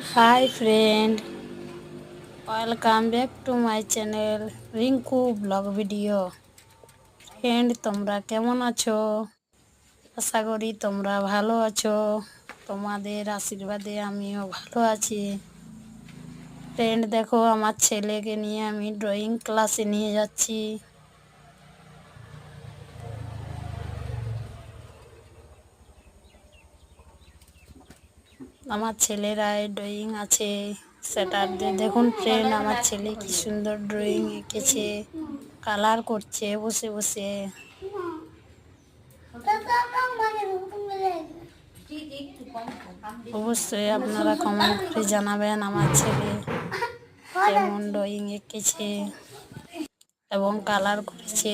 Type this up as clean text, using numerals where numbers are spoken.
Hi friend, welcome back to my channel Rinku blog video. Friend, তোমরা কেমন আছো? আশা করি তোমরা ভালো আছো। তোমাদের আশীর্বাদে আমিও ভালো আছি। ফ্রেন্ড, দেখো, আমার ছেলেকে নিয়ে আমি ড্রয়িং ক্লাসে নিয়ে যাচ্ছি। আমার ছেলেরা ড্রয়িং আছে স্যাটারডে। দেখুন ফ্রেন্ড, আমার ছেলে কি সুন্দর ড্রয়িং এঁকেছে, কালার করছে বসে বসে। অবশ্যই আপনারা কমেন্ট করে জানাবেন আমার ছেলে কেমন ড্রয়িং এঁকেছে এবং কালার করেছে।